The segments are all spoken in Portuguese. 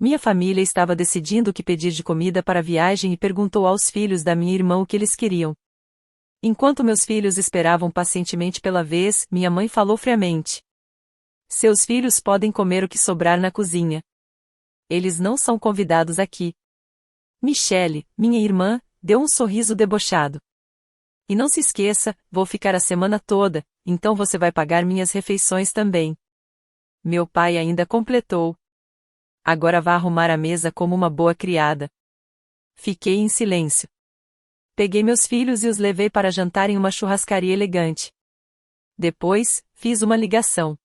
Minha família estava decidindo o que pedir de comida para a viagem e perguntou aos filhos da minha irmã o que eles queriam. Enquanto meus filhos esperavam pacientemente pela vez, minha mãe falou friamente. Seus filhos podem comer o que sobrar na cozinha. Eles não são convidados aqui. Michelle, minha irmã, deu um sorriso debochado. E não se esqueça, vou ficar a semana toda, então você vai pagar minhas refeições também. Meu pai ainda completou. Agora vá arrumar a mesa como uma boa criada. Fiquei em silêncio. Peguei meus filhos e os levei para jantar em uma churrascaria elegante. Depois, fiz uma ligação.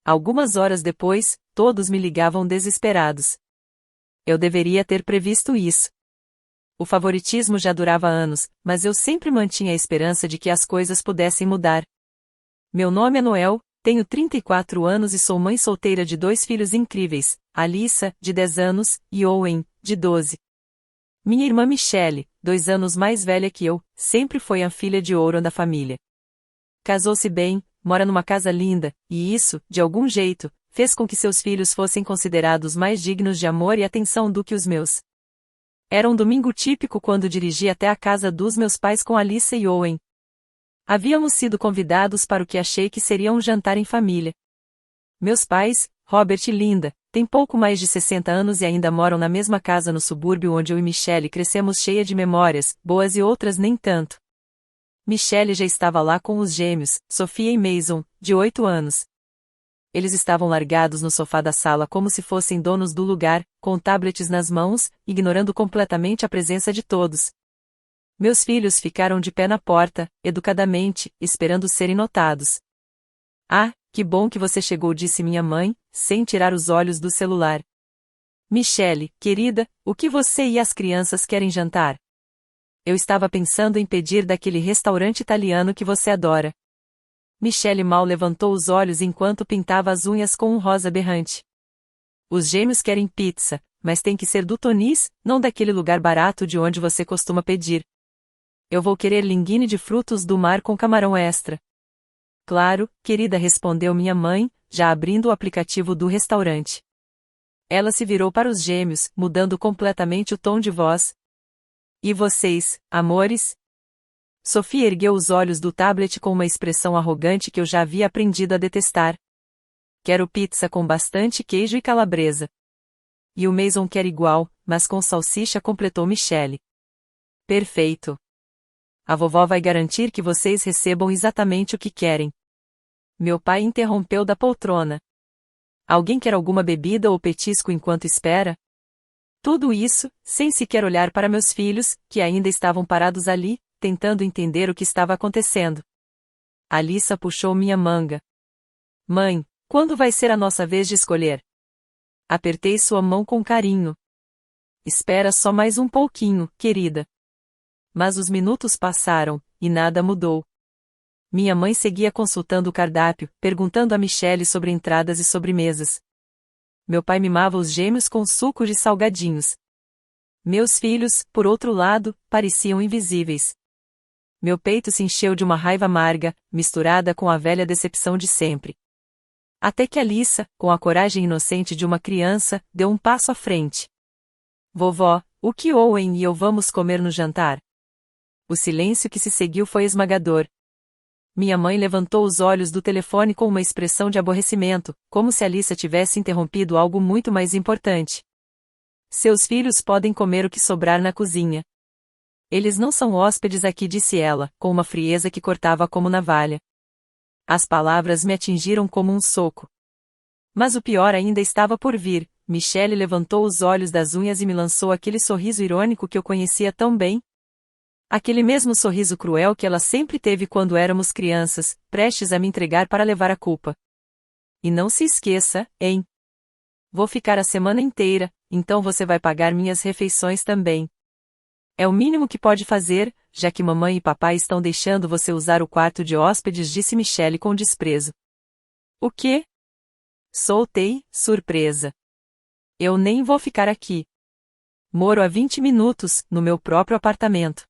Algumas horas depois, todos me ligavam desesperados. Eu deveria ter previsto isso. O favoritismo já durava anos, mas eu sempre mantinha a esperança de que as coisas pudessem mudar. Meu nome é Noel, tenho 34 anos e sou mãe solteira de 2 filhos incríveis, Alyssa, de 10 anos, e Owen, de 12. Minha irmã Michelle, 2 anos mais velha que eu, sempre foi a filha de ouro da família. Casou-se bem, mora numa casa linda, e isso, de algum jeito, fez com que seus filhos fossem considerados mais dignos de amor e atenção do que os meus. Era um domingo típico quando dirigi até a casa dos meus pais com Alyssa e Owen. Havíamos sido convidados para o que achei que seria um jantar em família. Meus pais, Robert e Linda, têm pouco mais de 60 anos e ainda moram na mesma casa no subúrbio onde eu e Michelle crescemos, cheia de memórias, boas e outras nem tanto. Michelle já estava lá com os gêmeos, Sophia e Mason, de 8 anos. Eles estavam largados no sofá da sala como se fossem donos do lugar, com tablets nas mãos, ignorando completamente a presença de todos. Meus filhos ficaram de pé na porta, educadamente, esperando serem notados. Ah, que bom que você chegou, disse minha mãe, sem tirar os olhos do celular. Michelle, querida, o que você e as crianças querem jantar? Eu estava pensando em pedir daquele restaurante italiano que você adora. Michelle mal levantou os olhos enquanto pintava as unhas com um rosa berrante. Os gêmeos querem pizza, mas tem que ser do Tony's, não daquele lugar barato de onde você costuma pedir. Eu vou querer linguine de frutos do mar com camarão extra. Claro, querida, respondeu minha mãe, já abrindo o aplicativo do restaurante. Ela se virou para os gêmeos, mudando completamente o tom de voz. E vocês, amores? Sophia ergueu os olhos do tablet com uma expressão arrogante que eu já havia aprendido a detestar. Quero pizza com bastante queijo e calabresa. E o Mason quer igual, mas com salsicha, completou Michelle. Perfeito. A vovó vai garantir que vocês recebam exatamente o que querem. Meu pai interrompeu da poltrona. Alguém quer alguma bebida ou petisco enquanto espera? Tudo isso, sem sequer olhar para meus filhos, que ainda estavam parados ali, tentando entender o que estava acontecendo. Alyssa puxou minha manga. Mãe, quando vai ser a nossa vez de escolher? Apertei sua mão com carinho. Espera só mais um pouquinho, querida. Mas os minutos passaram, e nada mudou. Minha mãe seguia consultando o cardápio, perguntando a Michelle sobre entradas e sobremesas. Meu pai mimava os gêmeos com suco de salgadinhos. Meus filhos, por outro lado, pareciam invisíveis. Meu peito se encheu de uma raiva amarga, misturada com a velha decepção de sempre. Até que Alyssa, com a coragem inocente de uma criança, deu um passo à frente. Vovó, o que Owen e eu vamos comer no jantar? O silêncio que se seguiu foi esmagador. Minha mãe levantou os olhos do telefone com uma expressão de aborrecimento, como se Alyssa tivesse interrompido algo muito mais importante. Seus filhos podem comer o que sobrar na cozinha. Eles não são hóspedes aqui, disse ela, com uma frieza que cortava como navalha. As palavras me atingiram como um soco. Mas o pior ainda estava por vir. Michelle levantou os olhos das unhas e me lançou aquele sorriso irônico que eu conhecia tão bem. Aquele mesmo sorriso cruel que ela sempre teve quando éramos crianças, prestes a me entregar para levar a culpa. E não se esqueça, hein? Vou ficar a semana inteira, então você vai pagar minhas refeições também. É o mínimo que pode fazer, já que mamãe e papai estão deixando você usar o quarto de hóspedes, disse Michelle com desprezo. O quê? Soltei, surpresa. Eu nem vou ficar aqui. Moro há 20 minutos, no meu próprio apartamento.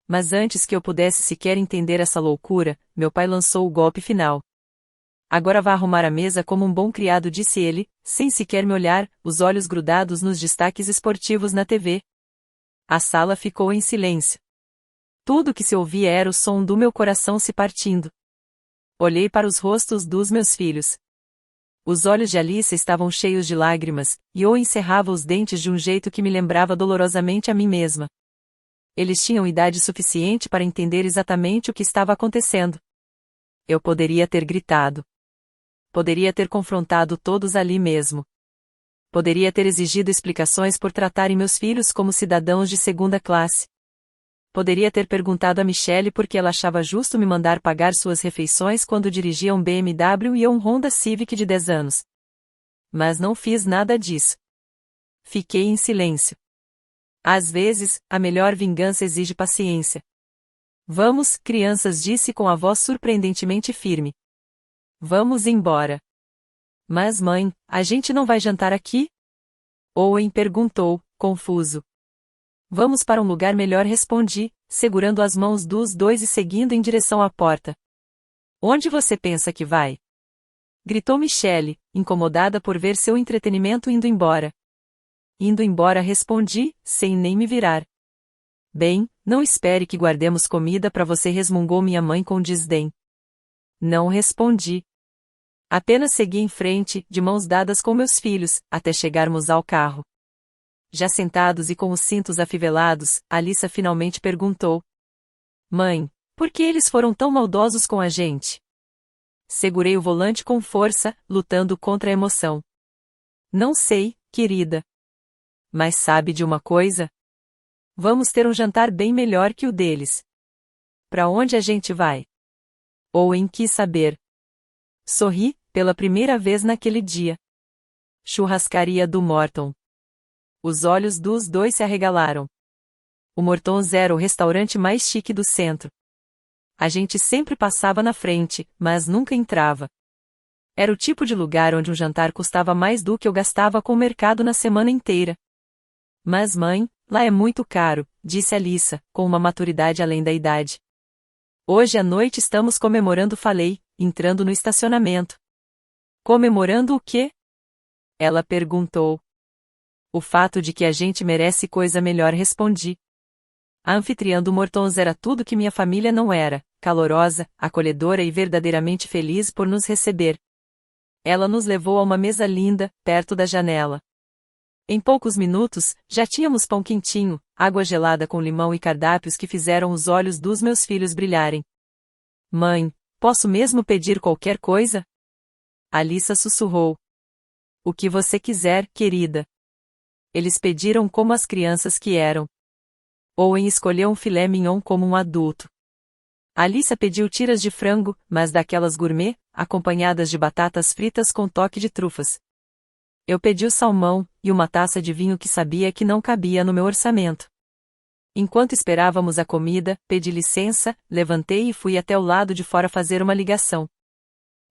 Mas antes que eu pudesse sequer entender essa loucura, meu pai lançou o golpe final. Agora vá arrumar a mesa como um bom criado, disse ele, sem sequer me olhar, os olhos grudados nos destaques esportivos na TV. A sala ficou em silêncio. Tudo que se ouvia era o som do meu coração se partindo. Olhei para os rostos dos meus filhos. Os olhos de Alice estavam cheios de lágrimas, e eu encerrava os dentes de um jeito que me lembrava dolorosamente a mim mesma. Eles tinham idade suficiente para entender exatamente o que estava acontecendo. Eu poderia ter gritado. Poderia ter confrontado todos ali mesmo. Poderia ter exigido explicações por tratarem meus filhos como cidadãos de segunda classe. Poderia ter perguntado a Michelle por que ela achava justo me mandar pagar suas refeições quando dirigia um BMW e eu um Honda Civic de 10 anos. Mas não fiz nada disso. Fiquei em silêncio. Às vezes, a melhor vingança exige paciência. Vamos, crianças, disse com a voz surpreendentemente firme. Vamos embora. Mas mãe, a gente não vai jantar aqui? Owen perguntou, confuso. Vamos para um lugar melhor, respondi, segurando as mãos dos dois e seguindo em direção à porta. Onde você pensa que vai? Gritou Michelle, incomodada por ver seu entretenimento indo embora. Indo embora, respondi, sem nem me virar. Bem, não espere que guardemos comida para você, resmungou minha mãe com desdém. Não respondi. Apenas segui em frente, de mãos dadas com meus filhos, até chegarmos ao carro. Já sentados e com os cintos afivelados, Alyssa finalmente perguntou. Mãe, por que eles foram tão maldosos com a gente? Segurei o volante com força, lutando contra a emoção. Não sei, querida. Mas sabe de uma coisa? Vamos ter um jantar bem melhor que o deles. Para onde a gente vai? Owen quis saber. Sorri, pela primeira vez naquele dia. Churrascaria do Morton. Os olhos dos dois se arregalaram. O Morton's era o restaurante mais chique do centro. A gente sempre passava na frente, mas nunca entrava. Era o tipo de lugar onde um jantar custava mais do que eu gastava com o mercado na semana inteira. Mas mãe, lá é muito caro, disse Alyssa, com uma maturidade além da idade. Hoje à noite estamos comemorando, falei, entrando no estacionamento. Comemorando o quê? Ela perguntou. O fato de que a gente merece coisa melhor, respondi. A anfitriã do Morton's era tudo que minha família não era, calorosa, acolhedora e verdadeiramente feliz por nos receber. Ela nos levou a uma mesa linda, perto da janela. Em poucos minutos, já tínhamos pão quentinho, água gelada com limão e cardápios que fizeram os olhos dos meus filhos brilharem. Mãe, posso mesmo pedir qualquer coisa? Alyssa sussurrou. O que você quiser, querida. Eles pediram como as crianças que eram. Owen escolheu um filé mignon como um adulto. Alyssa pediu tiras de frango, mas daquelas gourmet, acompanhadas de batatas fritas com toque de trufas. Eu pedi o salmão, e uma taça de vinho que sabia que não cabia no meu orçamento. Enquanto esperávamos a comida, pedi licença, levantei e fui até o lado de fora fazer uma ligação.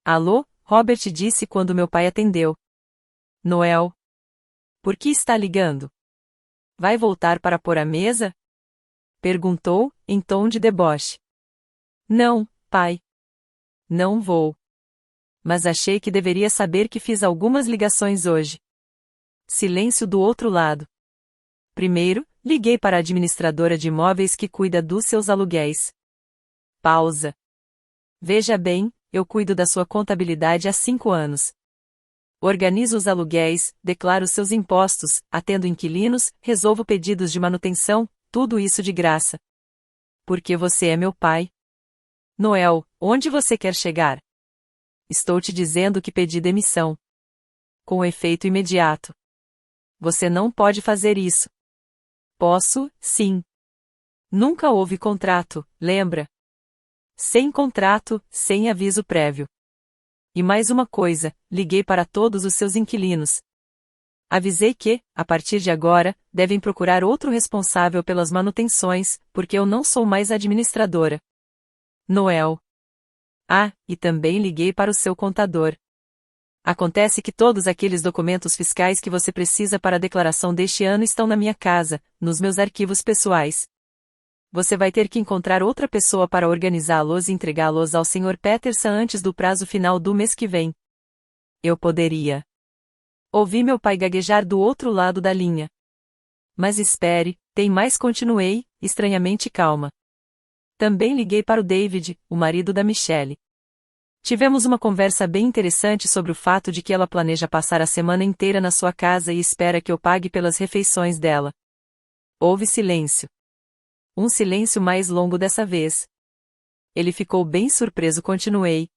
Alô, Robert, disse quando meu pai atendeu. Noel. Por que está ligando? Vai voltar para pôr a mesa? Perguntou, em tom de deboche. Não, pai. Não vou. Mas achei que deveria saber que fiz algumas ligações hoje. Silêncio do outro lado. Primeiro, liguei para a administradora de imóveis que cuida dos seus aluguéis. Pausa. Veja bem, eu cuido da sua contabilidade há 5 anos. Organizo os aluguéis, declaro seus impostos, atendo inquilinos, resolvo pedidos de manutenção, tudo isso de graça. Porque você é meu pai. Noel, onde você quer chegar? Estou te dizendo que pedi demissão. Com efeito imediato. Você não pode fazer isso. Posso, sim. Nunca houve contrato, lembra? Sem contrato, sem aviso prévio. E mais uma coisa, liguei para todos os seus inquilinos. Avisei que, a partir de agora, devem procurar outro responsável pelas manutenções, porque eu não sou mais administradora. Noel. Ah, e também liguei para o seu contador. Acontece que todos aqueles documentos fiscais que você precisa para a declaração deste ano estão na minha casa, nos meus arquivos pessoais. Você vai ter que encontrar outra pessoa para organizá-los e entregá-los ao Sr. Peterson antes do prazo final do mês que vem. Eu poderia. Ouvi meu pai gaguejar do outro lado da linha. Mas espere, tem mais, continuei, estranhamente calma. Também liguei para o David, o marido da Michelle. Tivemos uma conversa bem interessante sobre o fato de que ela planeja passar a semana inteira na sua casa e espera que eu pague pelas refeições dela. Houve silêncio. Um silêncio mais longo dessa vez. Ele ficou bem surpreso, continuei.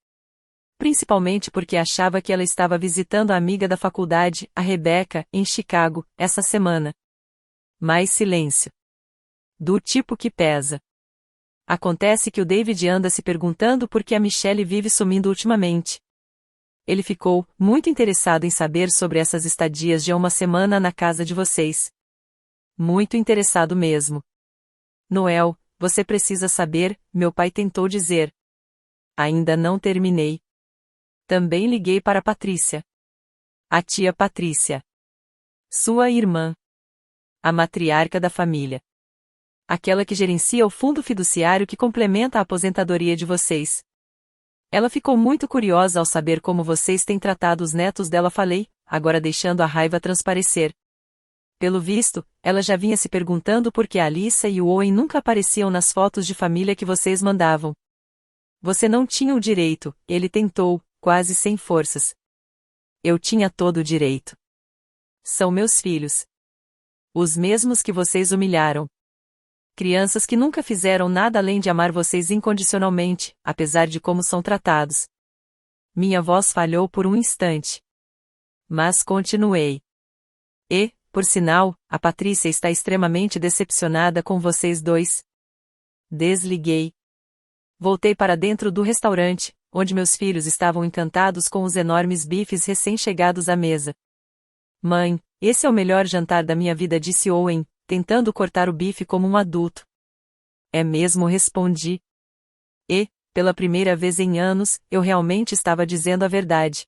Principalmente porque achava que ela estava visitando a amiga da faculdade, a Rebecca, em Chicago, essa semana. Mais silêncio. Do tipo que pesa. Acontece que o David anda se perguntando por que a Michelle vive sumindo ultimamente. Ele ficou muito interessado em saber sobre essas estadias de uma semana na casa de vocês. Muito interessado mesmo. Noel, você precisa saber, meu pai tentou dizer. Ainda não terminei. Também liguei para Patrícia. A tia Patrícia. Sua irmã. A matriarca da família. Aquela que gerencia o fundo fiduciário que complementa a aposentadoria de vocês. Ela ficou muito curiosa ao saber como vocês têm tratado os netos dela, falei, agora deixando a raiva transparecer. Pelo visto, ela já vinha se perguntando por que a Alyssa e o Owen nunca apareciam nas fotos de família que vocês mandavam. Você não tinha o direito, ele tentou, quase sem forças. Eu tinha todo o direito. São meus filhos. Os mesmos que vocês humilharam. Crianças que nunca fizeram nada além de amar vocês incondicionalmente, apesar de como são tratados. Minha voz falhou por um instante. Mas continuei. E, por sinal, a Patrícia está extremamente decepcionada com vocês dois. Desliguei. Voltei para dentro do restaurante, onde meus filhos estavam encantados com os enormes bifes recém-chegados à mesa. Mãe, esse é o melhor jantar da minha vida, disse Owen, tentando cortar o bife como um adulto. É mesmo, respondi. E, pela primeira vez em anos, eu realmente estava dizendo a verdade.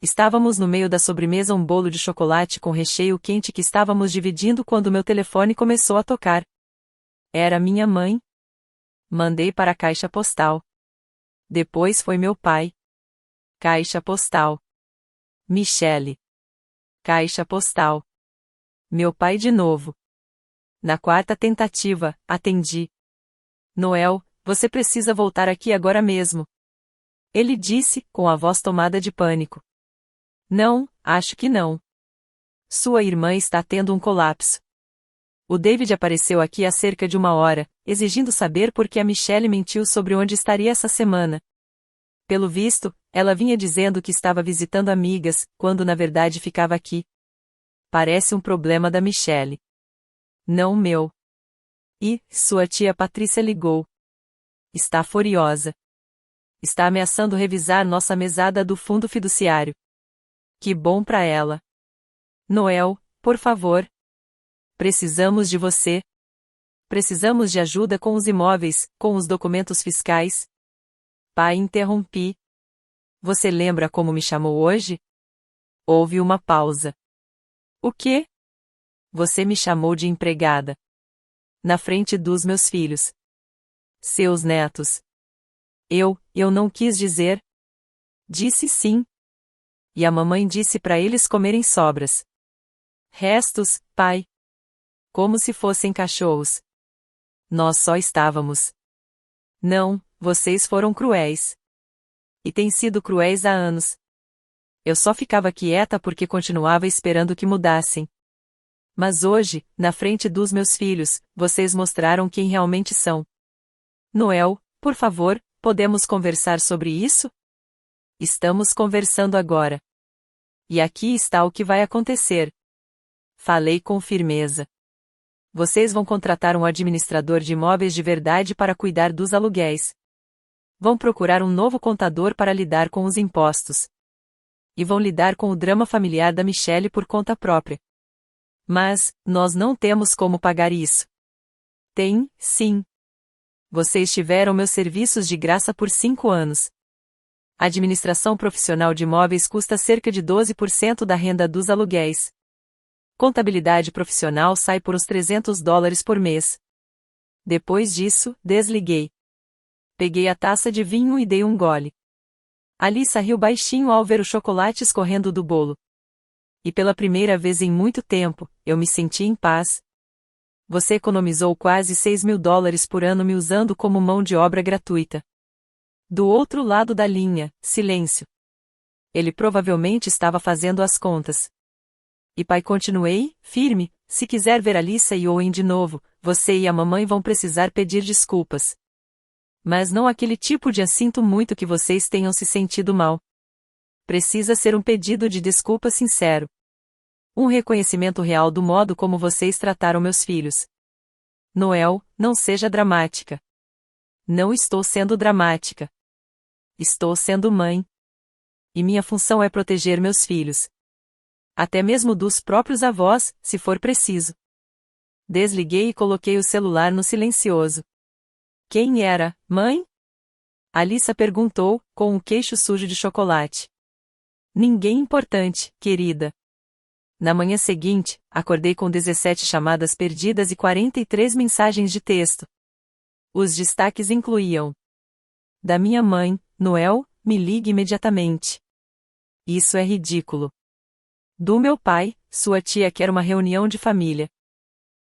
Estávamos no meio da sobremesa, um bolo de chocolate com recheio quente que estávamos dividindo quando meu telefone começou a tocar. Era minha mãe. Mandei para a caixa postal. Depois foi meu pai. Caixa postal. Michelle. Caixa postal. Meu pai de novo. Na quarta tentativa, atendi. Noel, você precisa voltar aqui agora mesmo. Ele disse, com a voz tomada de pânico. Não, acho que não. Sua irmã está tendo um colapso. O David apareceu aqui há cerca de 1 hora, exigindo saber por que a Michelle mentiu sobre onde estaria essa semana. Pelo visto, ela vinha dizendo que estava visitando amigas, quando na verdade ficava aqui. Parece um problema da Michelle. Não meu. E, sua tia Patrícia ligou. Está furiosa. Está ameaçando revisar nossa mesada do fundo fiduciário. Que bom para ela. Noel, por favor. Precisamos de você. Precisamos de ajuda com os imóveis, com os documentos fiscais. Pai, interrompi. Você lembra como me chamou hoje? Houve uma pausa. O quê? Você me chamou de empregada. Na frente dos meus filhos. Seus netos. Eu não quis dizer. Disse sim. E a mamãe disse para eles comerem sobras. Restos, pai. Como se fossem cachorros. Nós só estávamos. Não, vocês foram cruéis. E têm sido cruéis há anos. Eu só ficava quieta porque continuava esperando que mudassem. Mas hoje, na frente dos meus filhos, vocês mostraram quem realmente são. Noel, por favor, podemos conversar sobre isso? Estamos conversando agora. E aqui está o que vai acontecer. Falei com firmeza. Vocês vão contratar um administrador de imóveis de verdade para cuidar dos aluguéis. Vão procurar um novo contador para lidar com os impostos. E vão lidar com o drama familiar da Michelle por conta própria. Mas, nós não temos como pagar isso. Tem, sim. Vocês tiveram meus serviços de graça por 5 anos. A administração profissional de imóveis custa cerca de 12% da renda dos aluguéis. Contabilidade profissional sai por uns $300 por mês. Depois disso, desliguei. Peguei a taça de vinho e dei um gole. Alissa riu baixinho ao ver o chocolate escorrendo do bolo. E pela primeira vez em muito tempo, eu me senti em paz. Você economizou quase $6.000 por ano me usando como mão de obra gratuita. Do outro lado da linha, silêncio. Ele provavelmente estava fazendo as contas. E pai, continuei, firme, se quiser ver Alissa e Owen de novo, você e a mamãe vão precisar pedir desculpas. Mas não aquele tipo de sinto muito que vocês tenham se sentido mal. Precisa ser um pedido de desculpa sincero. Um reconhecimento real do modo como vocês trataram meus filhos. Noel, não seja dramática. Não estou sendo dramática. Estou sendo mãe. E minha função é proteger meus filhos. Até mesmo dos próprios avós, se for preciso. Desliguei e coloquei o celular no silencioso. Quem era, mãe? Alissa perguntou, com o queixo sujo de chocolate. Ninguém importante, querida. Na manhã seguinte, acordei com 17 chamadas perdidas e 43 mensagens de texto. Os destaques incluíam: da minha mãe, Noel, me ligue imediatamente. Isso é ridículo. Do meu pai, sua tia quer uma reunião de família.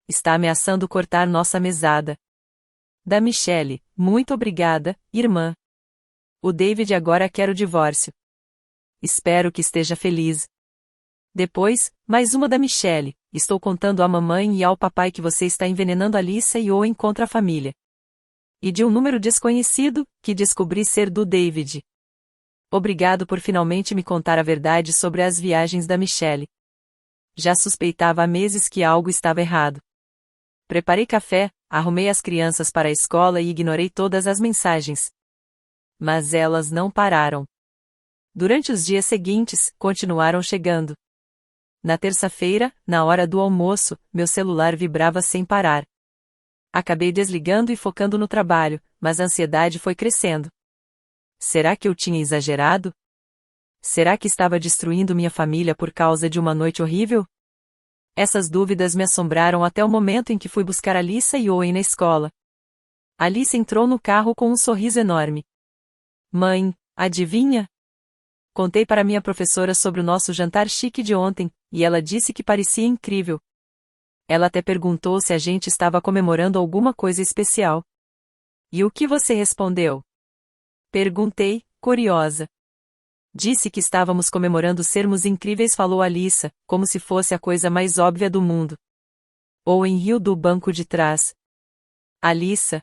Está ameaçando cortar nossa mesada. Da Michelle, muito obrigada, irmã. O David agora quer o divórcio. Espero que esteja feliz. Depois, mais uma da Michelle, estou contando à mamãe e ao papai que você está envenenando Alissa e Owen contra a família. E de um número desconhecido, que descobri ser do David. Obrigado por finalmente me contar a verdade sobre as viagens da Michelle. Já suspeitava há meses que algo estava errado. Preparei café, arrumei as crianças para a escola e ignorei todas as mensagens. Mas elas não pararam. Durante os dias seguintes, continuaram chegando. Na terça-feira, na hora do almoço, meu celular vibrava sem parar. Acabei desligando e focando no trabalho, mas a ansiedade foi crescendo. Será que eu tinha exagerado? Será que estava destruindo minha família por causa de uma noite horrível? Essas dúvidas me assombraram até o momento em que fui buscar Alissa e Owen na escola. Alissa entrou no carro com um sorriso enorme. Mãe, adivinha? Contei para minha professora sobre o nosso jantar chique de ontem, e ela disse que parecia incrível. Ela até perguntou se a gente estava comemorando alguma coisa especial. E o que você respondeu? Perguntei, curiosa. Disse que estávamos comemorando sermos incríveis, falou Alissa, como se fosse a coisa mais óbvia do mundo. Owen riu do banco de trás. Alissa.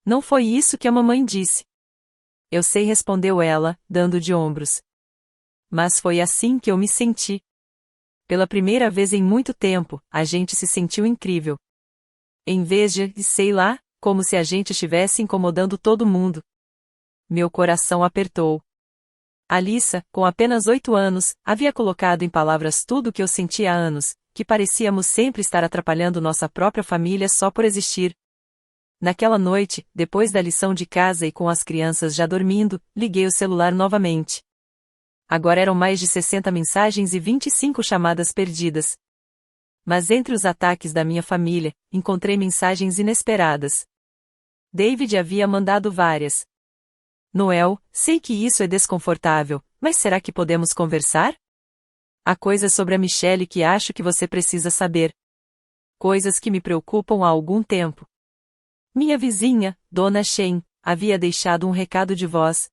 Não foi isso que a mamãe disse. Eu sei, respondeu ela, dando de ombros. Mas foi assim que eu me senti. Pela primeira vez em muito tempo, a gente se sentiu incrível. Em vez de, sei lá, como se a gente estivesse incomodando todo mundo. Meu coração apertou. Alissa, com apenas 8 anos, havia colocado em palavras tudo o que eu sentia há anos, que parecíamos sempre estar atrapalhando nossa própria família só por existir. Naquela noite, depois da lição de casa e com as crianças já dormindo, liguei o celular novamente. Agora eram mais de 60 mensagens e 25 chamadas perdidas. Mas entre os ataques da minha família, encontrei mensagens inesperadas. David havia mandado várias. Noel, sei que isso é desconfortável, mas será que podemos conversar? Há coisas sobre a Michelle que acho que você precisa saber. Coisas que me preocupam há algum tempo. Minha vizinha, Dona Shen, havia deixado um recado de voz.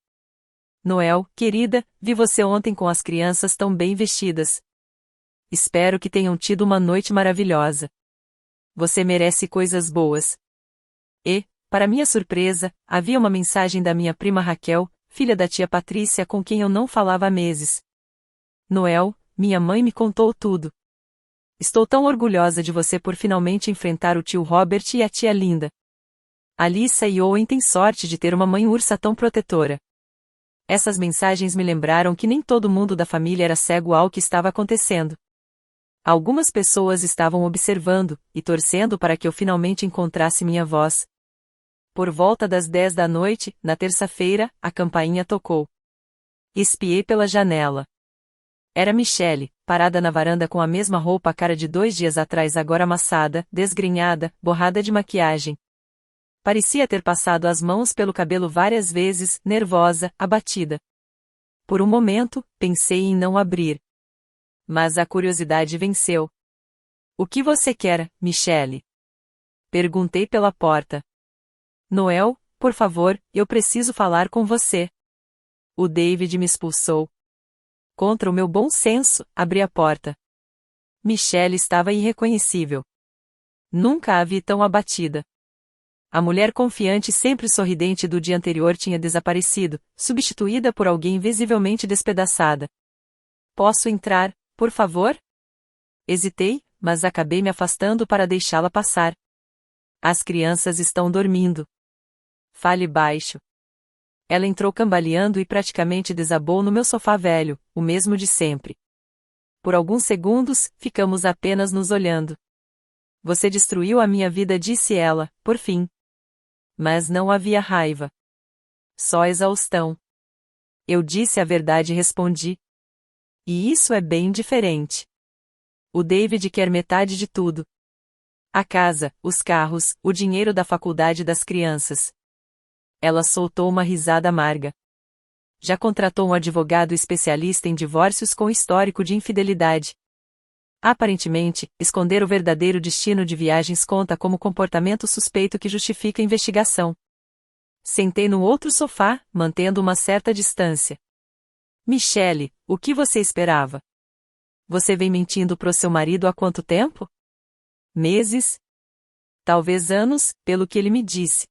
Noel, querida, vi você ontem com as crianças tão bem vestidas. Espero que tenham tido uma noite maravilhosa. Você merece coisas boas. E, para minha surpresa, havia uma mensagem da minha prima Raquel, filha da tia Patrícia com quem eu não falava há meses. Noel, minha mãe me contou tudo. Estou tão orgulhosa de você por finalmente enfrentar o tio Robert e a tia Linda. Alissa e Owen têm sorte de ter uma mãe ursa tão protetora. Essas mensagens me lembraram que nem todo mundo da família era cego ao que estava acontecendo. Algumas pessoas estavam observando, e torcendo para que eu finalmente encontrasse minha voz. Por volta das 10 da noite, na terça-feira, a campainha tocou. Espiei pela janela. Era Michelle, parada na varanda com a mesma roupa a cara de 2 dias atrás, agora amassada, desgrenhada, borrada de maquiagem. Parecia ter passado as mãos pelo cabelo várias vezes, nervosa, abatida. Por um momento, pensei em não abrir. Mas a curiosidade venceu. O que você quer, Michelle? Perguntei pela porta. Noel, por favor, eu preciso falar com você. O David me expulsou. Contra o meu bom senso, abri a porta. Michelle estava irreconhecível. Nunca a vi tão abatida. A mulher confiante e sempre sorridente do dia anterior tinha desaparecido, substituída por alguém visivelmente despedaçada. Posso entrar, por favor? Hesitei, mas acabei me afastando para deixá-la passar. As crianças estão dormindo. Fale baixo. Ela entrou cambaleando e praticamente desabou no meu sofá velho, o mesmo de sempre. Por alguns segundos, ficamos apenas nos olhando. Você destruiu a minha vida, disse ela, por fim. Mas não havia raiva. Só exaustão. Eu disse a verdade e respondi. E isso é bem diferente. O David quer metade de tudo. A casa, os carros, o dinheiro da faculdade das crianças. Ela soltou uma risada amarga. Já contratou um advogado especialista em divórcios com histórico de infidelidade. Aparentemente, esconder o verdadeiro destino de viagens conta como comportamento suspeito que justifica a investigação. Sentei no outro sofá, mantendo uma certa distância. Michelle, o que você esperava? Você vem mentindo pro seu marido há quanto tempo? Meses? Talvez anos, pelo que ele me disse.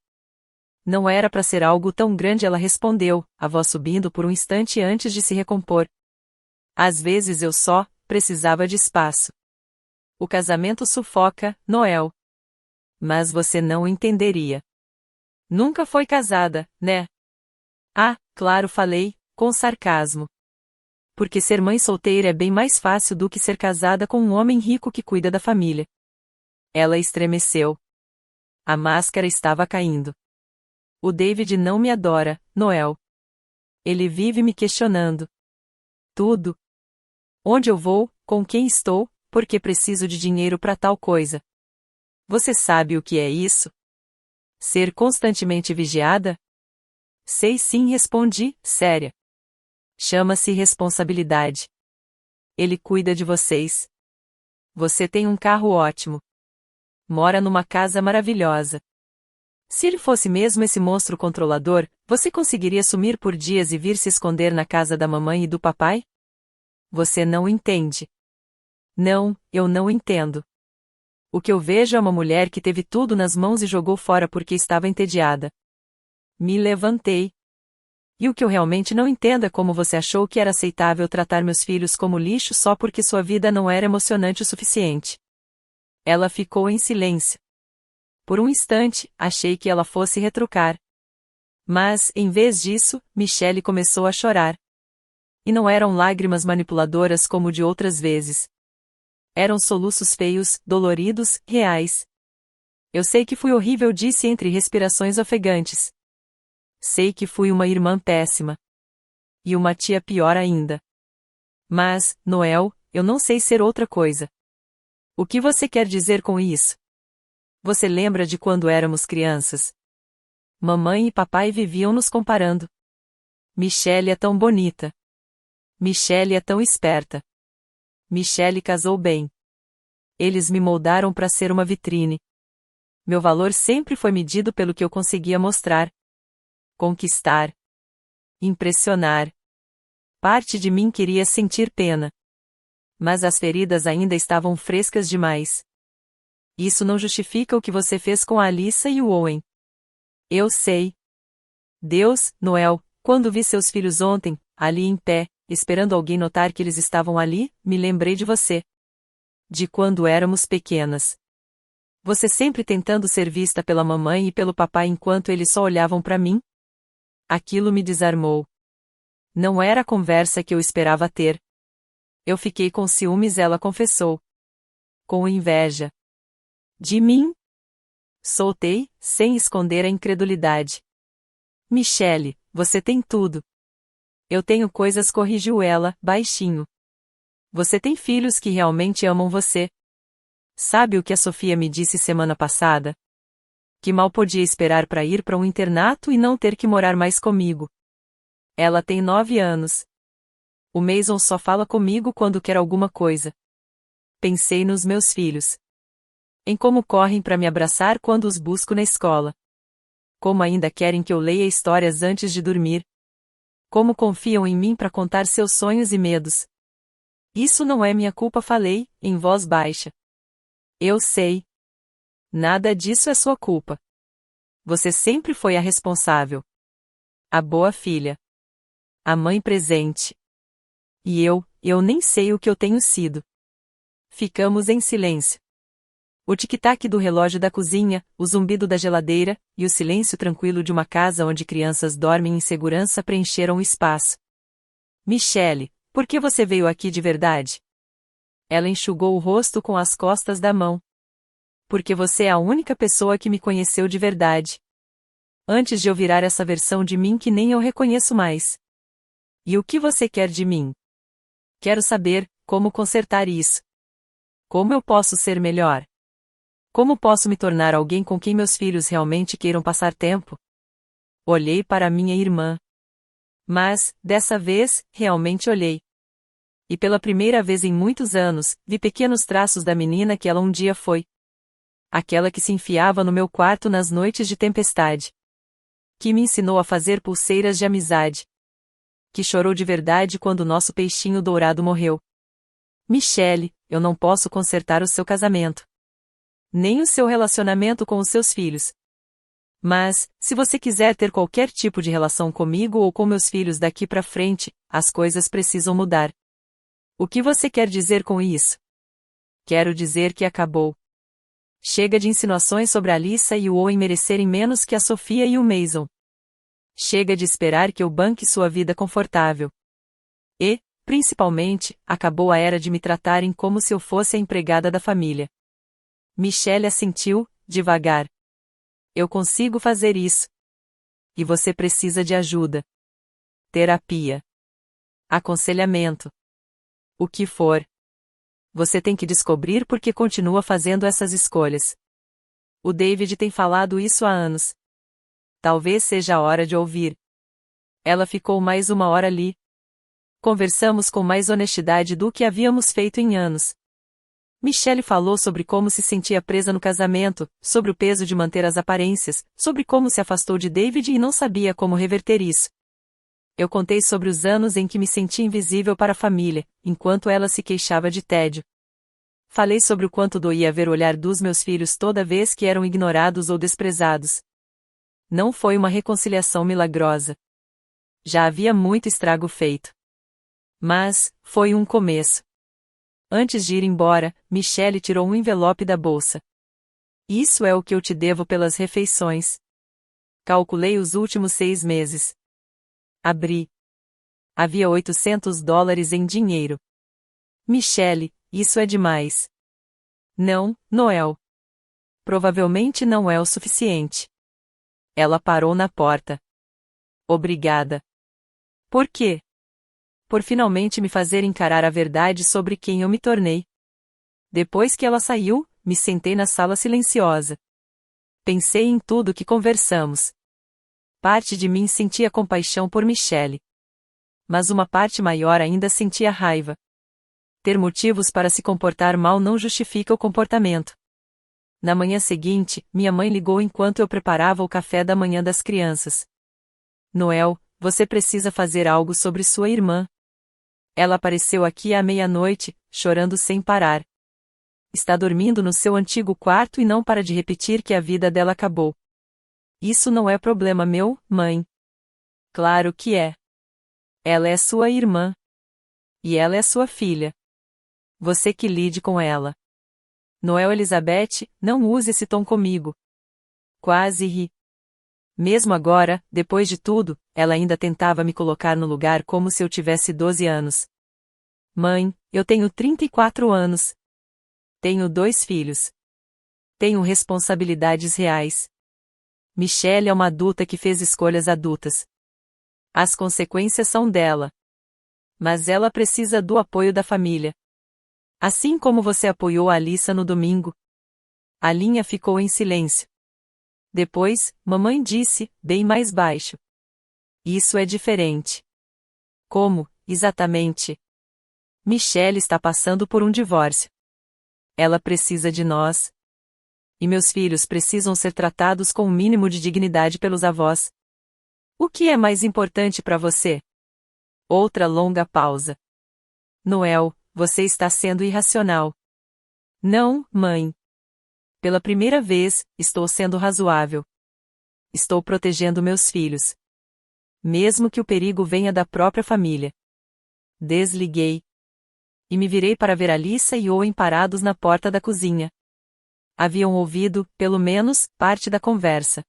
Não era para ser algo tão grande, ela respondeu, a voz subindo por um instante antes de se recompor. Às vezes eu só precisava de espaço. O casamento sufoca, Noel. Mas você não entenderia. Nunca foi casada, né? Ah, claro, falei, com sarcasmo. Porque ser mãe solteira é bem mais fácil do que ser casada com um homem rico que cuida da família. Ela estremeceu. A máscara estava caindo. O David não me adora, Noel. Ele vive me questionando. Tudo. Onde eu vou, com quem estou, porque preciso de dinheiro para tal coisa. Você sabe o que é isso? Ser constantemente vigiada? Sei sim, respondi, séria. Chama-se responsabilidade. Ele cuida de vocês. Você tem um carro ótimo. Mora numa casa maravilhosa. Se ele fosse mesmo esse monstro controlador, você conseguiria sumir por dias e vir se esconder na casa da mamãe e do papai? Você não entende. Não, eu não entendo. O que eu vejo é uma mulher que teve tudo nas mãos e jogou fora porque estava entediada. Me levantei. E o que eu realmente não entendo é como você achou que era aceitável tratar meus filhos como lixo só porque sua vida não era emocionante o suficiente. Ela ficou em silêncio. Por um instante, achei que ela fosse retrucar. Mas, em vez disso, Michelle começou a chorar. E não eram lágrimas manipuladoras como de outras vezes. Eram soluços feios, doloridos, reais. Eu sei que fui horrível, disse entre respirações ofegantes. Sei que fui uma irmã péssima. E uma tia pior ainda. Mas, Noel, eu não sei ser outra coisa. O que você quer dizer com isso? Você lembra de quando éramos crianças? Mamãe e papai viviam nos comparando. Michelle é tão bonita. Michelle é tão esperta. Michelle casou bem. Eles me moldaram para ser uma vitrine. Meu valor sempre foi medido pelo que eu conseguia mostrar. Conquistar. Impressionar. Parte de mim queria sentir pena. Mas as feridas ainda estavam frescas demais. Isso não justifica o que você fez com a Alyssa e o Owen. Eu sei. Deus, Noel, quando vi seus filhos ontem, ali em pé, esperando alguém notar que eles estavam ali, me lembrei de você. De quando éramos pequenas. Você sempre tentando ser vista pela mamãe e pelo papai enquanto eles só olhavam para mim? Aquilo me desarmou. Não era a conversa que eu esperava ter. Eu fiquei com ciúmes, ela confessou. Com inveja. De mim? Soltei, sem esconder a incredulidade. Michelle, você tem tudo. Eu tenho coisas, corrigiu ela, baixinho. Você tem filhos que realmente amam você. Sabe o que a Sofia me disse semana passada? Que mal podia esperar para ir para um internato e não ter que morar mais comigo. Ela tem 9 anos. O Mason só fala comigo quando quer alguma coisa. Pensei nos meus filhos. Em como correm para me abraçar quando os busco na escola. Como ainda querem que eu leia histórias antes de dormir. Como confiam em mim para contar seus sonhos e medos. Isso não é minha culpa, falei, em voz baixa. Eu sei. Nada disso é sua culpa. Você sempre foi a responsável. A boa filha. A mãe presente. E eu nem sei o que eu tenho sido. Ficamos em silêncio. O tic-tac do relógio da cozinha, o zumbido da geladeira, e o silêncio tranquilo de uma casa onde crianças dormem em segurança preencheram o espaço. Michelle, por que você veio aqui de verdade? Ela enxugou o rosto com as costas da mão. Porque você é a única pessoa que me conheceu de verdade. Antes de eu virar essa versão de mim que nem eu reconheço mais. E o que você quer de mim? Quero saber como consertar isso. Como eu posso ser melhor? Como posso me tornar alguém com quem meus filhos realmente queiram passar tempo? Olhei para minha irmã. Mas, dessa vez, realmente olhei. E pela primeira vez em muitos anos, vi pequenos traços da menina que ela um dia foi. Aquela que se enfiava no meu quarto nas noites de tempestade. Que me ensinou a fazer pulseiras de amizade. Que chorou de verdade quando nosso peixinho dourado morreu. Michelle, eu não posso consertar o seu casamento. Nem o seu relacionamento com os seus filhos. Mas, se você quiser ter qualquer tipo de relação comigo ou com meus filhos daqui pra frente, as coisas precisam mudar. O que você quer dizer com isso? Quero dizer que acabou. Chega de insinuações sobre a Alyssa e o Owen merecerem menos que a Sofia e o Mason. Chega de esperar que eu banque sua vida confortável. E, principalmente, acabou a era de me tratarem como se eu fosse a empregada da família. Michelle assentiu, devagar. Eu consigo fazer isso. E você precisa de ajuda. Terapia. Aconselhamento. O que for. Você tem que descobrir por que continua fazendo essas escolhas. O David tem falado isso há anos. Talvez seja a hora de ouvir. Ela ficou mais uma hora ali. Conversamos com mais honestidade do que havíamos feito em anos. Michelle falou sobre como se sentia presa no casamento, sobre o peso de manter as aparências, sobre como se afastou de David e não sabia como reverter isso. Eu contei sobre os anos em que me senti invisível para a família, enquanto ela se queixava de tédio. Falei sobre o quanto doía ver o olhar dos meus filhos toda vez que eram ignorados ou desprezados. Não foi uma reconciliação milagrosa. Já havia muito estrago feito. Mas, foi um começo. Antes de ir embora, Michelle tirou um envelope da bolsa. Isso é o que eu te devo pelas refeições. Calculei os últimos 6 meses. Abri. Havia $800 em dinheiro. Michelle, isso é demais. Não, Noel. Provavelmente não é o suficiente. Ela parou na porta. Obrigada. Por quê? Por finalmente me fazer encarar a verdade sobre quem eu me tornei. Depois que ela saiu, me sentei na sala silenciosa. Pensei em tudo que conversamos. Parte de mim sentia compaixão por Michelle. Mas uma parte maior ainda sentia raiva. Ter motivos para se comportar mal não justifica o comportamento. Na manhã seguinte, minha mãe ligou enquanto eu preparava o café da manhã das crianças. Noel, você precisa fazer algo sobre sua irmã. Ela apareceu aqui à meia-noite, chorando sem parar. Está dormindo no seu antigo quarto e não para de repetir que a vida dela acabou. Isso não é problema meu, mãe. Claro que é. Ela é sua irmã. E ela é sua filha. Você que lide com ela. Noel Elizabeth, não use esse tom comigo. Quase ri. Mesmo agora, depois de tudo, ela ainda tentava me colocar no lugar como se eu tivesse 12 anos. Mãe, eu tenho 34 anos. Tenho 2 filhos. Tenho responsabilidades reais. Michelle é uma adulta que fez escolhas adultas. As consequências são dela. Mas ela precisa do apoio da família. Assim como você apoiou a Alyssa no domingo. A linha ficou em silêncio. Depois, mamãe disse, bem mais baixo. Isso é diferente. Como, exatamente? Michelle está passando por um divórcio. Ela precisa de nós. E meus filhos precisam ser tratados com o mínimo de dignidade pelos avós. O que é mais importante para você? Outra longa pausa. Noel, você está sendo irracional. Não, mãe. Pela primeira vez, estou sendo razoável. Estou protegendo meus filhos. Mesmo que o perigo venha da própria família. Desliguei. E me virei para ver Alyssa e Owen parados na porta da cozinha. Haviam ouvido, pelo menos, parte da conversa.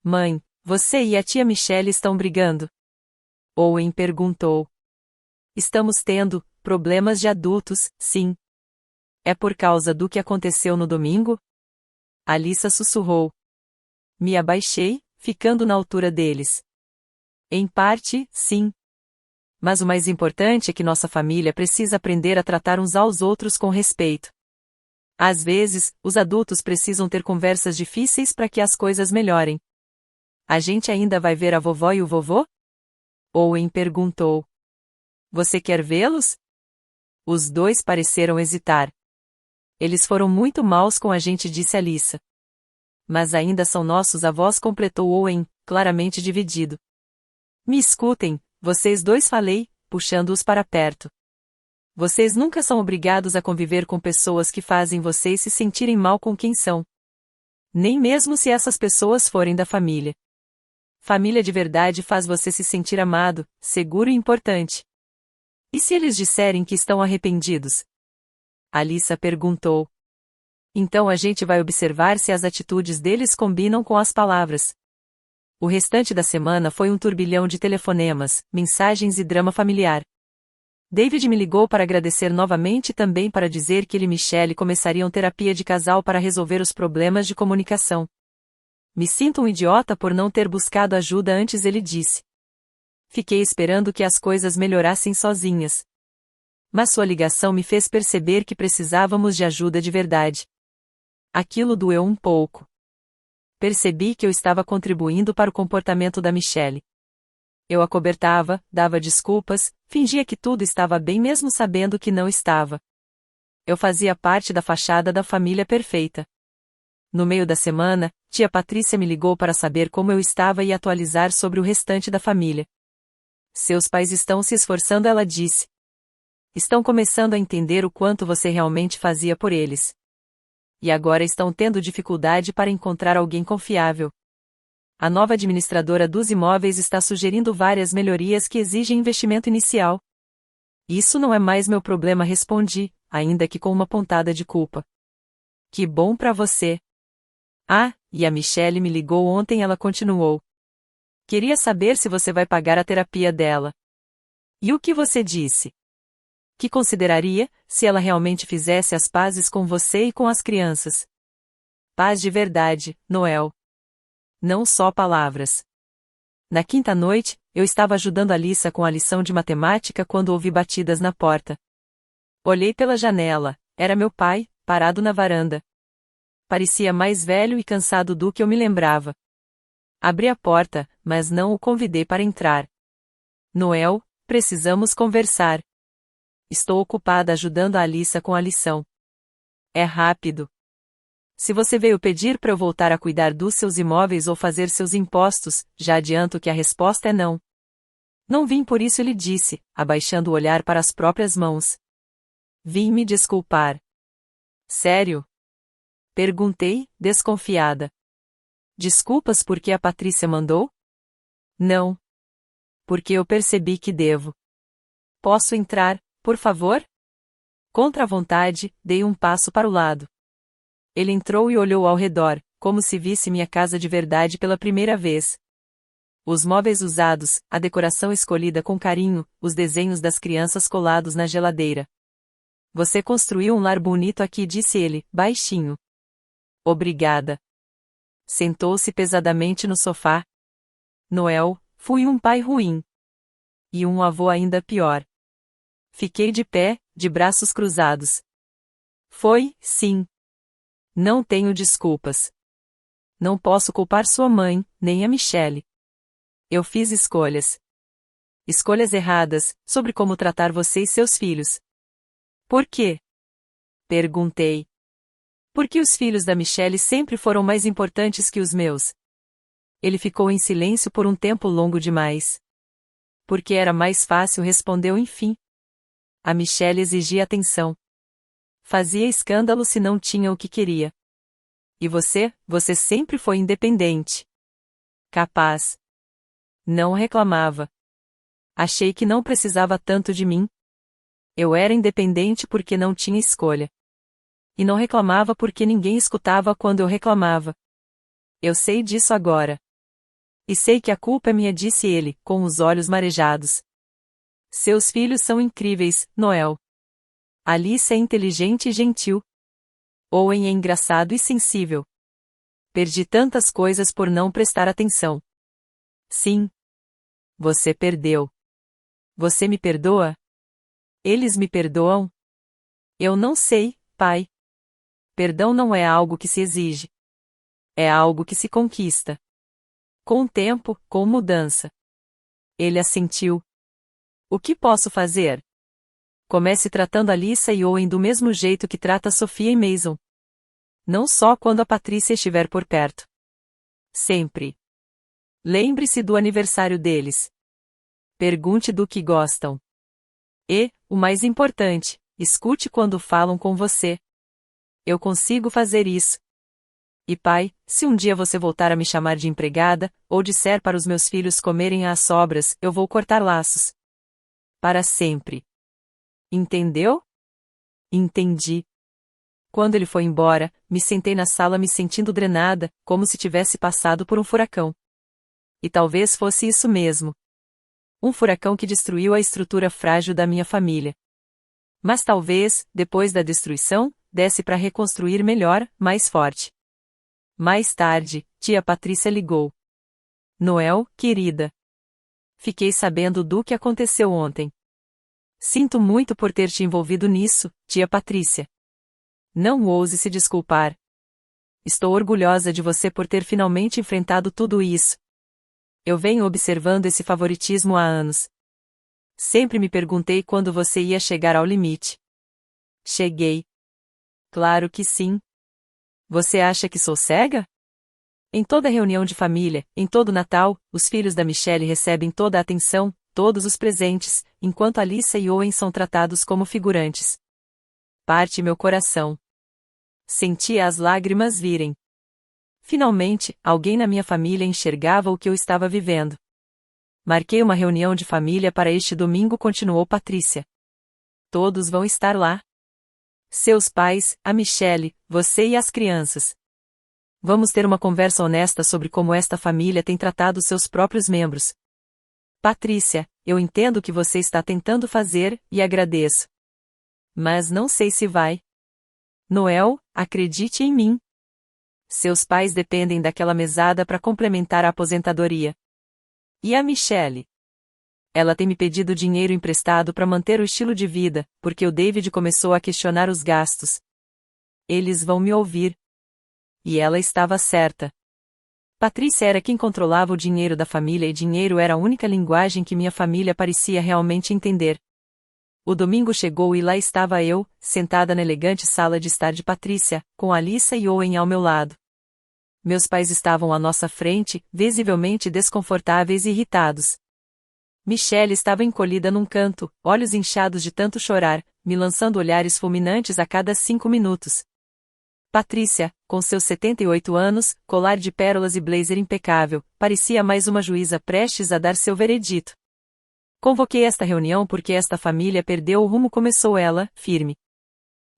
Mãe, você e a tia Michelle estão brigando? Owen perguntou. Estamos tendo problemas de adultos, sim. É por causa do que aconteceu no domingo? Alyssa sussurrou. Me abaixei, ficando na altura deles. Em parte, sim. Mas o mais importante é que nossa família precisa aprender a tratar uns aos outros com respeito. Às vezes, os adultos precisam ter conversas difíceis para que as coisas melhorem. A gente ainda vai ver a vovó e o vovô? Owen perguntou. Você quer vê-los? Os dois pareceram hesitar. Eles foram muito maus com a gente, disse Alyssa. Mas ainda são nossos avós, completou Owen, claramente dividido. Me escutem, vocês dois, falei, puxando-os para perto. Vocês nunca são obrigados a conviver com pessoas que fazem vocês se sentirem mal com quem são. Nem mesmo se essas pessoas forem da família. Família de verdade faz você se sentir amado, seguro e importante. E se eles disserem que estão arrependidos? Alyssa perguntou. Então a gente vai observar se as atitudes deles combinam com as palavras. O restante da semana foi um turbilhão de telefonemas, mensagens e drama familiar. David me ligou para agradecer novamente e também para dizer que ele e Michelle começariam terapia de casal para resolver os problemas de comunicação. Me sinto um idiota por não ter buscado ajuda antes, ele disse. Fiquei esperando que as coisas melhorassem sozinhas. Mas sua ligação me fez perceber que precisávamos de ajuda de verdade. Aquilo doeu um pouco. Percebi que eu estava contribuindo para o comportamento da Michelle. Eu acobertava, dava desculpas, fingia que tudo estava bem mesmo sabendo que não estava. Eu fazia parte da fachada da família perfeita. No meio da semana, tia Patrícia me ligou para saber como eu estava e atualizar sobre o restante da família. Seus pais estão se esforçando, ela disse. Estão começando a entender o quanto você realmente fazia por eles. E agora estão tendo dificuldade para encontrar alguém confiável. A nova administradora dos imóveis está sugerindo várias melhorias que exigem investimento inicial. Isso não é mais meu problema, respondi, ainda que com uma pontada de culpa. Que bom para você. Ah, e a Michelle me ligou ontem, ela continuou. Queria saber se você vai pagar a terapia dela. E o que você disse? Que consideraria, se ela realmente fizesse as pazes com você e com as crianças. Paz de verdade, Noel. Não só palavras. Na quinta noite, eu estava ajudando Alyssa com a lição de matemática quando ouvi batidas na porta. Olhei pela janela, era meu pai, parado na varanda. Parecia mais velho e cansado do que eu me lembrava. Abri a porta, mas não o convidei para entrar. Noel, precisamos conversar. Estou ocupada ajudando a Alyssa com a lição. É rápido. Se você veio pedir para eu voltar a cuidar dos seus imóveis ou fazer seus impostos, já adianto que a resposta é não. Não vim por isso, ele disse, abaixando o olhar para as próprias mãos. Vim me desculpar. Sério? Perguntei, desconfiada. Desculpas porque a Patrícia mandou? Não. Porque eu percebi que devo. Posso entrar, por favor? Contra a vontade, dei um passo para o lado. Ele entrou e olhou ao redor, como se visse minha casa de verdade pela primeira vez. Os móveis usados, a decoração escolhida com carinho, os desenhos das crianças colados na geladeira. Você construiu um lar bonito aqui, disse ele, baixinho. Obrigada. Sentou-se pesadamente no sofá. Noel, fui um pai ruim. E um avô ainda pior. Fiquei de pé, de braços cruzados. Foi, sim. Não tenho desculpas. Não posso culpar sua mãe, nem a Michelle. Eu fiz escolhas. Escolhas erradas, sobre como tratar você e seus filhos. Por quê? Perguntei. Porque os filhos da Michelle sempre foram mais importantes que os meus. Ele ficou em silêncio por um tempo longo demais. Porque era mais fácil, respondeu enfim. A Michelle exigia atenção. Fazia escândalo se não tinha o que queria. E você sempre foi independente. Capaz. Não reclamava. Achei que não precisava tanto de mim. Eu era independente porque não tinha escolha. E não reclamava porque ninguém escutava quando eu reclamava. Eu sei disso agora. E sei que a culpa é minha, disse ele, com os olhos marejados. Seus filhos são incríveis, Noel. Alice é inteligente e gentil. Owen é engraçado e sensível. Perdi tantas coisas por não prestar atenção. Sim. Você perdeu. Você me perdoa? Eles me perdoam? Eu não sei, pai. Perdão não é algo que se exige. É algo que se conquista. Com o tempo, com mudança. Ele assentiu. O que posso fazer? Comece tratando Alyssa e Owen do mesmo jeito que trata Sofia e Mason. Não só quando a Patrícia estiver por perto. Sempre. Lembre-se do aniversário deles. Pergunte do que gostam. E, o mais importante, escute quando falam com você. Eu consigo fazer isso. E pai, se um dia você voltar a me chamar de empregada, ou disser para os meus filhos comerem às sobras, eu vou cortar laços. Para sempre. Entendeu? Entendi. Quando ele foi embora, me sentei na sala me sentindo drenada, como se tivesse passado por um furacão. E talvez fosse isso mesmo. Um furacão que destruiu a estrutura frágil da minha família. Mas talvez, depois da destruição, desse para reconstruir melhor, mais forte. Mais tarde, tia Patrícia ligou. Noel, querida. Fiquei sabendo do que aconteceu ontem. Sinto muito por ter te envolvido nisso, tia Patrícia. Não ouse se desculpar. Estou orgulhosa de você por ter finalmente enfrentado tudo isso. Eu venho observando esse favoritismo há anos. Sempre me perguntei quando você ia chegar ao limite. Cheguei. Claro que sim. Você acha que sou cega? Em toda reunião de família, em todo Natal, os filhos da Michelle recebem toda a atenção, todos os presentes, enquanto Alyssa e Owen são tratados como figurantes. Parte meu coração. Senti as lágrimas virem. Finalmente, alguém na minha família enxergava o que eu estava vivendo. Marquei uma reunião de família para este domingo, continuou Patrícia. Todos vão estar lá. Seus pais, a Michelle, você e as crianças. Vamos ter uma conversa honesta sobre como esta família tem tratado seus próprios membros. Patrícia, eu entendo o que você está tentando fazer, e agradeço. Mas não sei se vai. Noel, acredite em mim. Seus pais dependem daquela mesada para complementar a aposentadoria. E a Michelle? Ela tem me pedido dinheiro emprestado para manter o estilo de vida, porque o David começou a questionar os gastos. Eles vão me ouvir. E ela estava certa. Patrícia era quem controlava o dinheiro da família e dinheiro era a única linguagem que minha família parecia realmente entender. O domingo chegou e lá estava eu, sentada na elegante sala de estar de Patrícia, com Alyssa e Owen ao meu lado. Meus pais estavam à nossa frente, visivelmente desconfortáveis e irritados. Michelle estava encolhida num canto, olhos inchados de tanto chorar, me lançando olhares fulminantes a cada 5 minutos. Patrícia, com seus 78 anos, colar de pérolas e blazer impecável, parecia mais uma juíza prestes a dar seu veredito. Convoquei esta reunião porque esta família perdeu o rumo, começou ela, firme.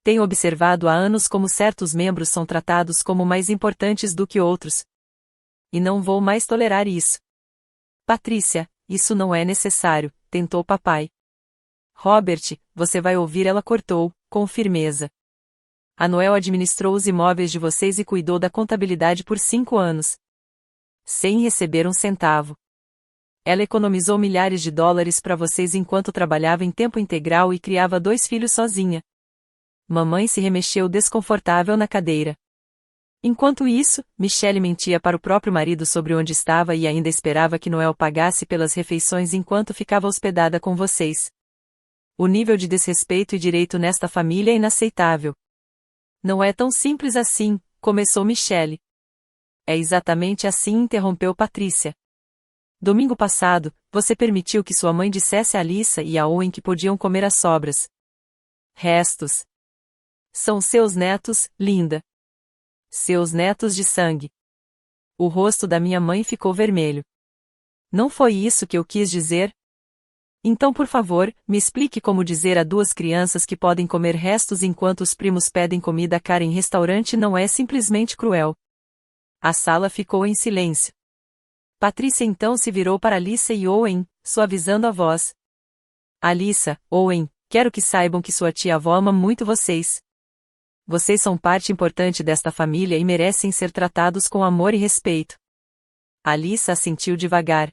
Tenho observado há anos como certos membros são tratados como mais importantes do que outros. E não vou mais tolerar isso. Patrícia, isso não é necessário, tentou papai. Robert, você vai ouvir, ela cortou, com firmeza. A Noel administrou os imóveis de vocês e cuidou da contabilidade por 5 anos. Sem receber um centavo. Ela economizou milhares de dólares para vocês enquanto trabalhava em tempo integral e criava 2 filhos sozinha. Mamãe se remexeu desconfortável na cadeira. Enquanto isso, Michelle mentia para o próprio marido sobre onde estava e ainda esperava que Noel pagasse pelas refeições enquanto ficava hospedada com vocês. O nível de desrespeito e direito nesta família é inaceitável. Não é tão simples assim, começou Michelle. É exatamente assim, interrompeu Patrícia. Domingo passado, você permitiu que sua mãe dissesse a Alyssa e a Owen que podiam comer as sobras. Restos. São seus netos, linda. Seus netos de sangue. O rosto da minha mãe ficou vermelho. Não foi isso que eu quis dizer? Então, por favor, me explique como dizer a duas crianças que podem comer restos enquanto os primos pedem comida cara em restaurante não é simplesmente cruel. A sala ficou em silêncio. Patrícia então se virou para Alyssa e Owen, suavizando a voz. Alyssa, Owen, quero que saibam que sua tia-avó ama muito vocês. Vocês são parte importante desta família e merecem ser tratados com amor e respeito. Alyssa assentiu devagar.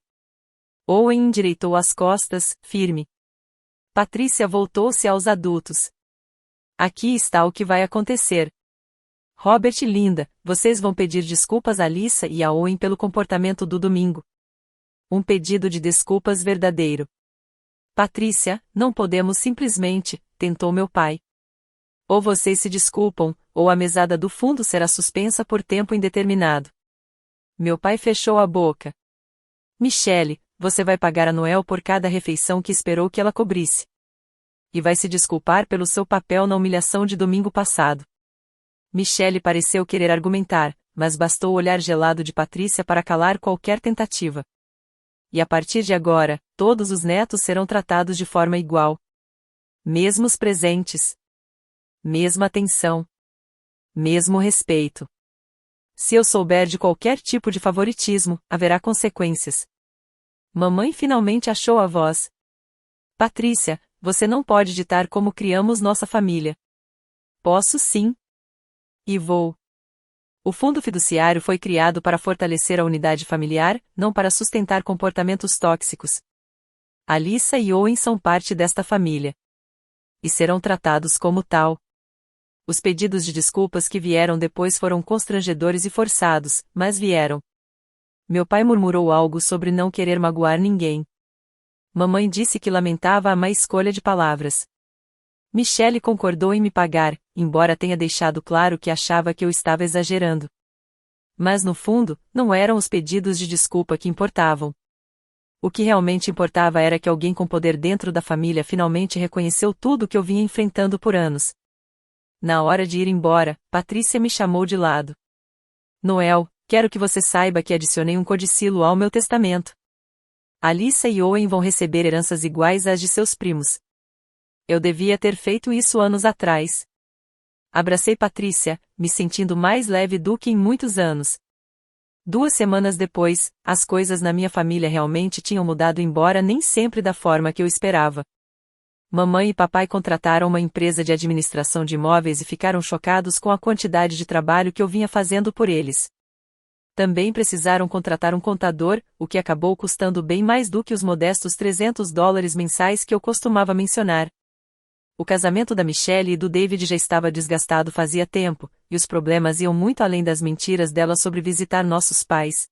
Owen endireitou as costas, firme. Patrícia voltou-se aos adultos. Aqui está o que vai acontecer. Robert e Linda, vocês vão pedir desculpas a Alyssa e a Owen pelo comportamento do domingo. Um pedido de desculpas verdadeiro. Patrícia, não podemos simplesmente, tentou meu pai. Ou vocês se desculpam, ou a mesada do fundo será suspensa por tempo indeterminado. Meu pai fechou a boca. Michelle, você vai pagar a Noel por cada refeição que esperou que ela cobrisse. E vai se desculpar pelo seu papel na humilhação de domingo passado. Michelle pareceu querer argumentar, mas bastou o olhar gelado de Patrícia para calar qualquer tentativa. E a partir de agora, todos os netos serão tratados de forma igual. Mesmos presentes. Mesma atenção. Mesmo respeito. Se eu souber de qualquer tipo de favoritismo, haverá consequências. Mamãe finalmente achou a voz. Patrícia, você não pode ditar como criamos nossa família. Posso sim. E vou. O fundo fiduciário foi criado para fortalecer a unidade familiar, não para sustentar comportamentos tóxicos. Alyssa e Owen são parte desta família. E serão tratados como tal. Os pedidos de desculpas que vieram depois foram constrangedores e forçados, mas vieram. Meu pai murmurou algo sobre não querer magoar ninguém. Mamãe disse que lamentava a má escolha de palavras. Michelle concordou em me pagar, embora tenha deixado claro que achava que eu estava exagerando. Mas no fundo, não eram os pedidos de desculpa que importavam. O que realmente importava era que alguém com poder dentro da família finalmente reconheceu tudo o que eu vinha enfrentando por anos. Na hora de ir embora, Patrícia me chamou de lado. Noel, quero que você saiba que adicionei um codicilo ao meu testamento. Alyssa e Owen vão receber heranças iguais às de seus primos. Eu devia ter feito isso anos atrás. Abracei Patrícia, me sentindo mais leve do que em muitos anos. 2 semanas depois, as coisas na minha família realmente tinham mudado, embora nem sempre da forma que eu esperava. Mamãe e papai contrataram uma empresa de administração de imóveis e ficaram chocados com a quantidade de trabalho que eu vinha fazendo por eles. Também precisaram contratar um contador, o que acabou custando bem mais do que os modestos $300 mensais que eu costumava mencionar. O casamento da Michelle e do David já estava desgastado fazia tempo, e os problemas iam muito além das mentiras dela sobre visitar nossos pais.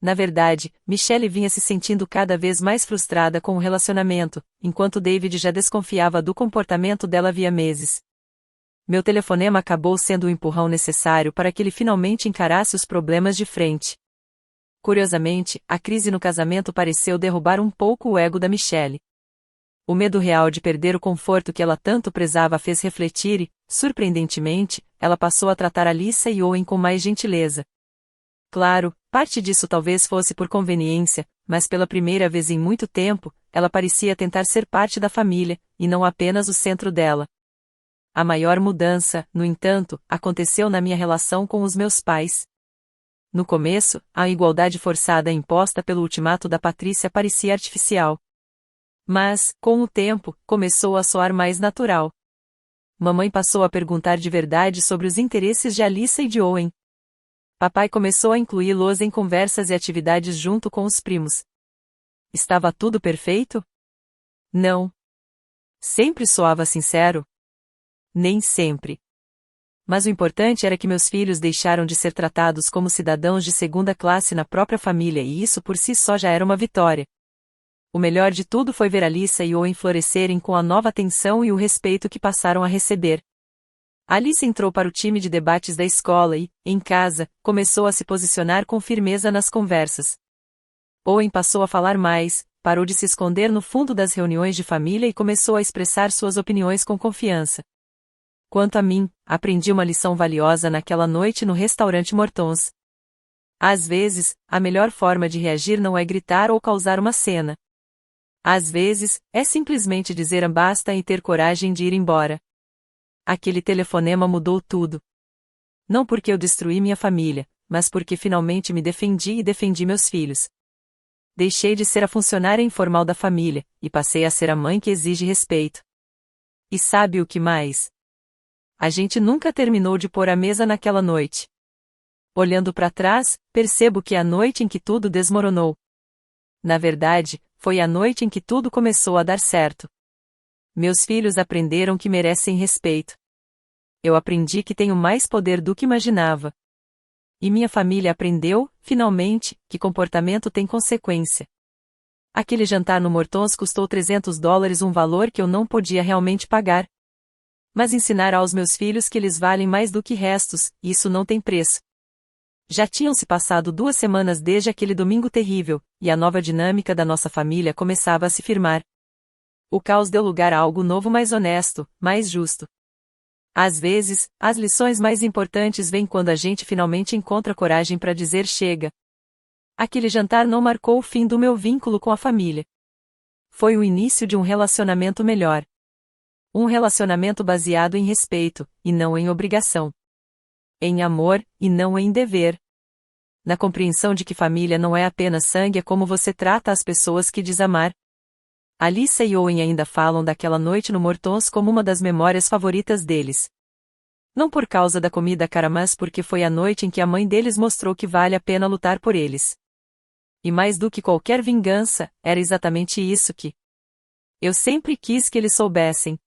Na verdade, Michelle vinha se sentindo cada vez mais frustrada com o relacionamento, enquanto David já desconfiava do comportamento dela havia meses. Meu telefonema acabou sendo o empurrão necessário para que ele finalmente encarasse os problemas de frente. Curiosamente, a crise no casamento pareceu derrubar um pouco o ego da Michelle. O medo real de perder o conforto que ela tanto prezava a fez refletir e, surpreendentemente, ela passou a tratar Alyssa e Owen com mais gentileza. Claro, parte disso talvez fosse por conveniência, mas pela primeira vez em muito tempo, ela parecia tentar ser parte da família, e não apenas o centro dela. A maior mudança, no entanto, aconteceu na minha relação com os meus pais. No começo, a igualdade forçada imposta pelo ultimato da Patrícia parecia artificial. Mas, com o tempo, começou a soar mais natural. Mamãe passou a perguntar de verdade sobre os interesses de Alyssa e de Owen. Papai começou a incluí-los em conversas e atividades junto com os primos. Estava tudo perfeito? Não. Sempre soava sincero? Nem sempre. Mas o importante era que meus filhos deixaram de ser tratados como cidadãos de segunda classe na própria família e isso por si só já era uma vitória. O melhor de tudo foi ver Alissa e Owen florescerem com a nova atenção e o respeito que passaram a receber. Alice entrou para o time de debates da escola e, em casa, começou a se posicionar com firmeza nas conversas. Owen passou a falar mais, parou de se esconder no fundo das reuniões de família e começou a expressar suas opiniões com confiança. Quanto a mim, aprendi uma lição valiosa naquela noite no restaurante Mortons. Às vezes, a melhor forma de reagir não é gritar ou causar uma cena. Às vezes, é simplesmente dizer basta e ter coragem de ir embora. Aquele telefonema mudou tudo. Não porque eu destruí minha família, mas porque finalmente me defendi e defendi meus filhos. Deixei de ser a funcionária informal da família, e passei a ser a mãe que exige respeito. E sabe o que mais? A gente nunca terminou de pôr a mesa naquela noite. Olhando para trás, percebo que é a noite em que tudo desmoronou. Na verdade, foi a noite em que tudo começou a dar certo. Meus filhos aprenderam que merecem respeito. Eu aprendi que tenho mais poder do que imaginava. E minha família aprendeu, finalmente, que comportamento tem consequência. Aquele jantar no Mortons custou $300, um valor que eu não podia realmente pagar. Mas ensinar aos meus filhos que eles valem mais do que restos, isso não tem preço. Já tinham se passado 2 semanas desde aquele domingo terrível, e a nova dinâmica da nossa família começava a se firmar. O caos deu lugar a algo novo mais honesto, mais justo. Às vezes, as lições mais importantes vêm quando a gente finalmente encontra coragem para dizer chega. Aquele jantar não marcou o fim do meu vínculo com a família. Foi o início de um relacionamento melhor. Um relacionamento baseado em respeito, e não em obrigação. Em amor, e não em dever. Na compreensão de que família não é apenas sangue, é como você trata as pessoas que diz amar. Alissa e Owen ainda falam daquela noite no Mortons como uma das memórias favoritas deles. Não por causa da comida cara, mas porque foi a noite em que a mãe deles mostrou que vale a pena lutar por eles. E mais do que qualquer vingança, era exatamente isso que eu sempre quis que eles soubessem.